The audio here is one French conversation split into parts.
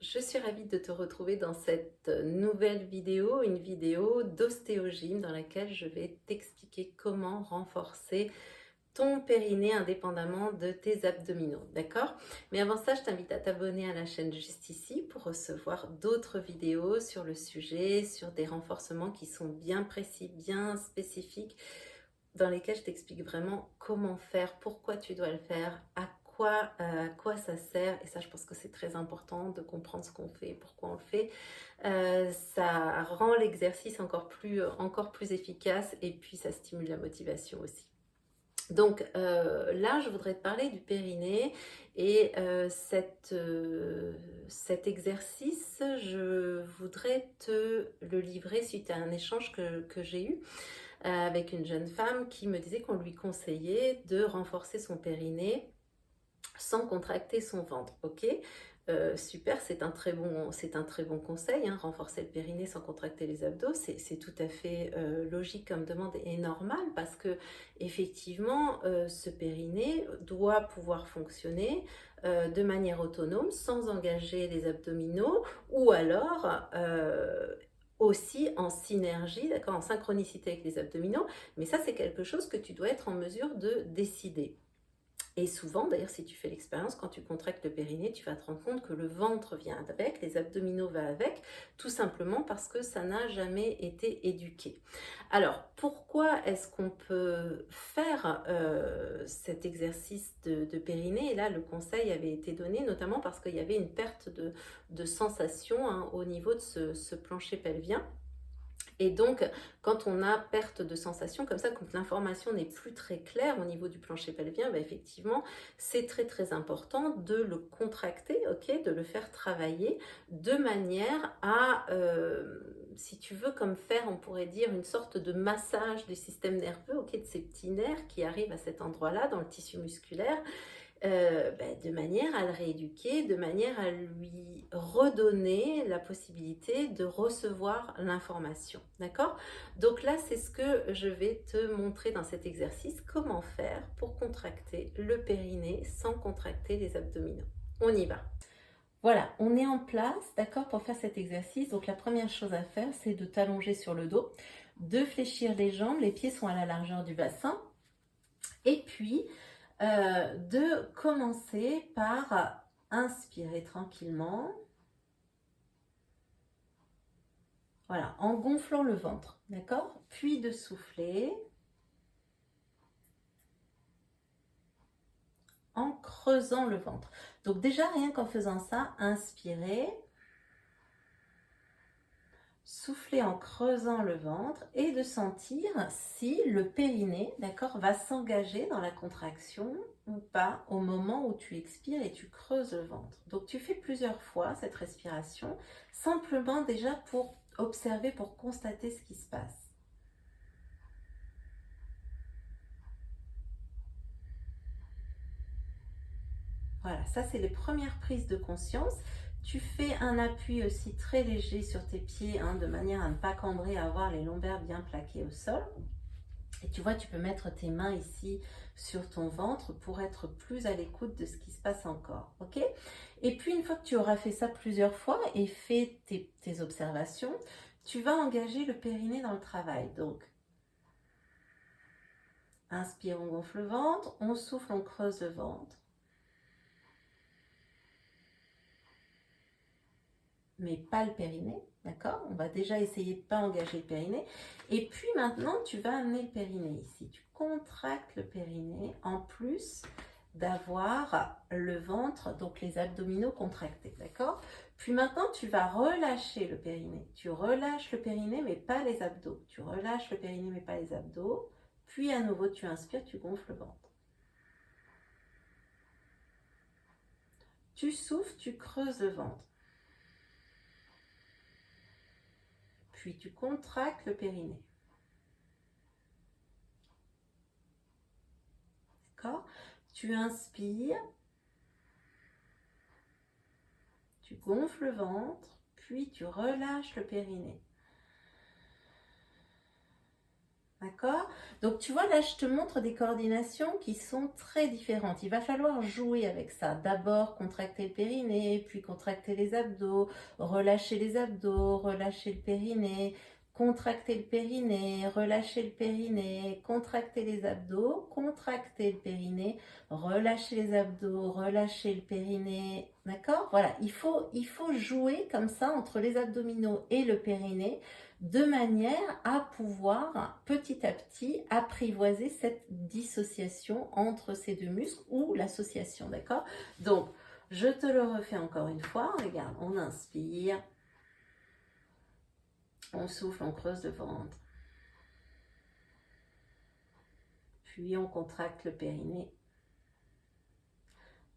Je suis ravie de te retrouver dans cette nouvelle vidéo, une vidéo d'ostéogyme dans laquelle je vais t'expliquer comment renforcer ton périnée indépendamment de tes abdominaux, d'accord? Mais avant ça, je t'invite à t'abonner à la chaîne juste ici pour recevoir d'autres vidéos sur le sujet, sur des renforcements qui sont bien précis, bien spécifiques, dans lesquels je t'explique vraiment comment faire, pourquoi tu dois le faire, à quoi ça sert. Et ça, je pense que c'est très important de comprendre ce qu'on fait, pourquoi on le fait. Ça rend l'exercice encore plus efficace et puis ça stimule la motivation aussi. Donc là, je voudrais te parler du périnée et cet exercice, je voudrais te le livrer suite à un échange que j'ai eu avec une jeune femme qui me disait qu'on lui conseillait de renforcer son périnée sans contracter son ventre. Ok, super, c'est un très bon conseil, hein, renforcer le périnée sans contracter les abdos, c'est tout à fait logique comme demande et normal parce que effectivement, ce périnée doit pouvoir fonctionner de manière autonome sans engager les abdominaux ou alors aussi en synergie, d'accord, en synchronicité avec les abdominaux, mais ça c'est quelque chose que tu dois être en mesure de décider. Et souvent, d'ailleurs, si tu fais l'expérience, quand tu contractes le périnée, tu vas te rendre compte que le ventre vient avec, les abdominaux vont avec, tout simplement parce que ça n'a jamais été éduqué. Alors, pourquoi est-ce qu'on peut faire cet exercice de périnée? Et là, le conseil avait été donné, notamment parce qu'il y avait une perte de sensation, hein, au niveau de ce plancher pelvien. Et donc, quand on a perte de sensation comme ça, quand l'information n'est plus très claire au niveau du plancher pelvien, bah effectivement, c'est très très important de le contracter, ok, de le faire travailler de manière à, si tu veux, comme faire, on pourrait dire, une sorte de massage du système nerveux, ok, de ces petits nerfs qui arrivent à cet endroit-là, dans le tissu musculaire, de manière à le rééduquer, de manière à lui redonner la possibilité de recevoir l'information. D'accord? Donc là, c'est ce que je vais te montrer dans cet exercice, comment faire pour contracter le périnée sans contracter les abdominaux. On y va. Voilà, on est en place, d'accord, pour faire cet exercice. Donc la première chose à faire, c'est de t'allonger sur le dos, de fléchir les jambes, les pieds sont à la largeur du bassin. Et puis, de commencer par inspirer tranquillement, voilà, en gonflant le ventre, d'accord? Puis de souffler en creusant le ventre. Donc déjà, rien qu'en faisant ça, inspirez, souffler en creusant le ventre et de sentir si le périnée, d'accord, va s'engager dans la contraction ou pas au moment où tu expires et tu creuses le ventre. Donc tu fais plusieurs fois cette respiration, simplement déjà pour observer, pour constater ce qui se passe. Voilà, ça c'est les premières prises de conscience. Tu fais un appui aussi très léger sur tes pieds, hein, de manière à ne pas cambrer, à avoir les lombaires bien plaqués au sol. Et tu vois, tu peux mettre tes mains ici sur ton ventre pour être plus à l'écoute de ce qui se passe encore. Ok? Et puis, une fois que tu auras fait ça plusieurs fois et fait tes observations, tu vas engager le périnée dans le travail. Donc, inspire, on gonfle le ventre, on souffle, on creuse le ventre. Mais pas le périnée, d'accord? On va déjà essayer de ne pas engager le périnée. Et puis maintenant, tu vas amener le périnée ici. Tu contractes le périnée en plus d'avoir le ventre, donc les abdominaux contractés, d'accord? Puis maintenant, tu vas relâcher le périnée. Tu relâches le périnée, mais pas les abdos. Tu relâches le périnée, mais pas les abdos. Puis à nouveau, tu inspires, tu gonfles le ventre. Tu souffles, tu creuses le ventre. Puis tu contractes le périnée. D'accord? Tu inspires, tu gonfles le ventre, puis tu relâches le périnée. D'accord? Donc tu vois, là, je te montre des coordinations qui sont très différentes. Il va falloir jouer avec ça. D'abord, contracter le périnée, puis contracter les abdos, relâcher les abdos, relâcher le périnée, contracter le périnée, relâcher le périnée, contracter les abdos, contracter le périnée, relâcher les abdos, relâcher le périnée. D'accord? Voilà, il faut jouer comme ça entre les abdominaux et le périnée de manière à pouvoir petit à petit apprivoiser cette dissociation entre ces deux muscles ou l'association, d'accord? Donc, je te le refais encore une fois. Regarde, on inspire, on souffle, on creuse le ventre, puis on contracte le périnée.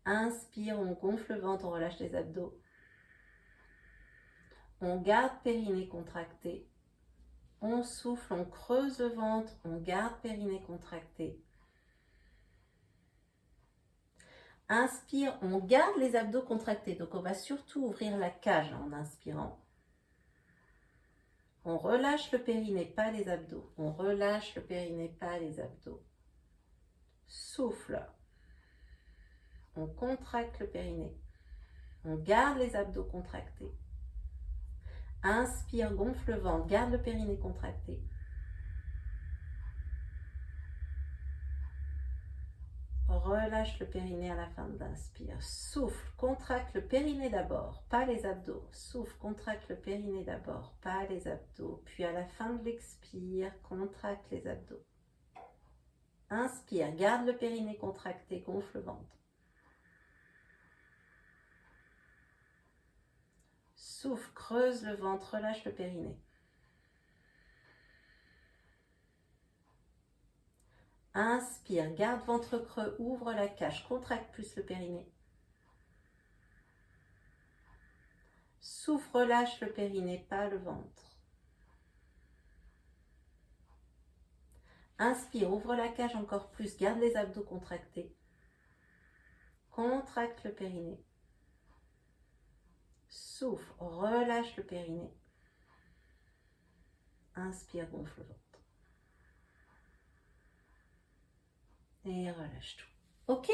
Inspire, on gonfle le ventre, on relâche les abdos. On garde périnée contracté. On souffle, on creuse le ventre, on garde périnée contracté. Inspire, on garde les abdos contractés. Donc, on va surtout ouvrir la cage en inspirant. On relâche le périnée, pas les abdos. On relâche le périnée, pas les abdos. Souffle. On contracte le périnée. On garde les abdos contractés. Inspire, gonfle le ventre, garde le périnée contracté. Relâche le périnée à la fin de l'inspire. Souffle, contracte le périnée d'abord, pas les abdos. Souffle, contracte le périnée d'abord, pas les abdos. Puis à la fin de l'expire, contracte les abdos. Inspire, garde le périnée contracté, gonfle le ventre. Souffle, creuse le ventre, relâche le périnée. Inspire, garde ventre creux, ouvre la cage, contracte plus le périnée. Souffle, relâche le périnée, pas le ventre. Inspire, ouvre la cage encore plus, garde les abdos contractés. Contracte le périnée. Souffle, relâche le périnée. Inspire, gonfle le ventre. Et relâche tout. Ok?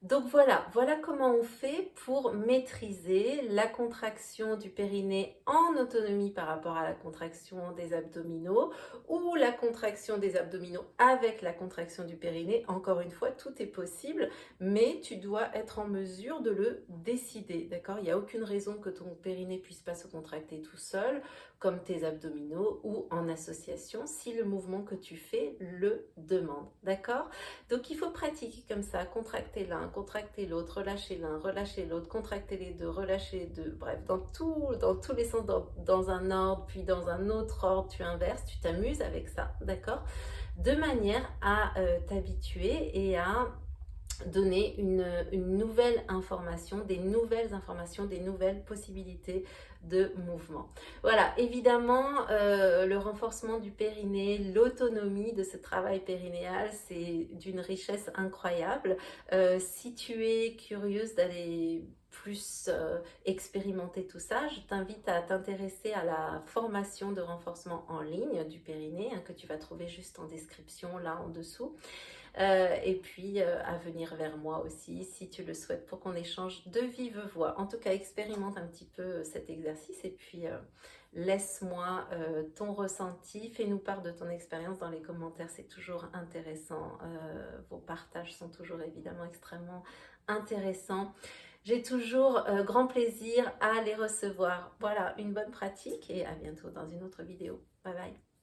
Donc voilà, voilà comment on fait pour maîtriser la contraction du périnée en autonomie par rapport à la contraction des abdominaux ou la contraction des abdominaux avec la contraction du périnée. Encore une fois, tout est possible, mais tu dois être en mesure de le décider, d'accord? Il n'y a aucune raison que ton périnée puisse pas se contracter tout seul, comme tes abdominaux ou en association, si le mouvement que tu fais le demande, d'accord? Donc il faut pratiquer comme ça, contracter l'un, contracter l'autre, relâcher l'autre, contracter les deux, relâcher les deux, bref, dans tous les sens, dans un ordre, puis dans un autre ordre, tu inverses, tu t'amuses avec ça, d'accord? De manière à t'habituer et à donner une nouvelle information, des nouvelles possibilités de mouvement. Voilà, évidemment, le renforcement du périnée, l'autonomie de ce travail périnéal, c'est d'une richesse incroyable. Si tu es curieuse d'aller plus expérimenter tout ça, je t'invite à t'intéresser à la formation de renforcement en ligne du périnée, que tu vas trouver juste en description là en dessous. Et puis à venir vers moi aussi si tu le souhaites pour qu'on échange de vive voix. En tout cas, expérimente un petit peu cet exercice et puis laisse-moi ton ressenti, fais-nous part de ton expérience dans les commentaires, c'est toujours intéressant. Vos partages sont toujours évidemment extrêmement intéressants. J'ai toujours grand plaisir à les recevoir. Voilà, une bonne pratique et à bientôt dans une autre vidéo. Bye bye.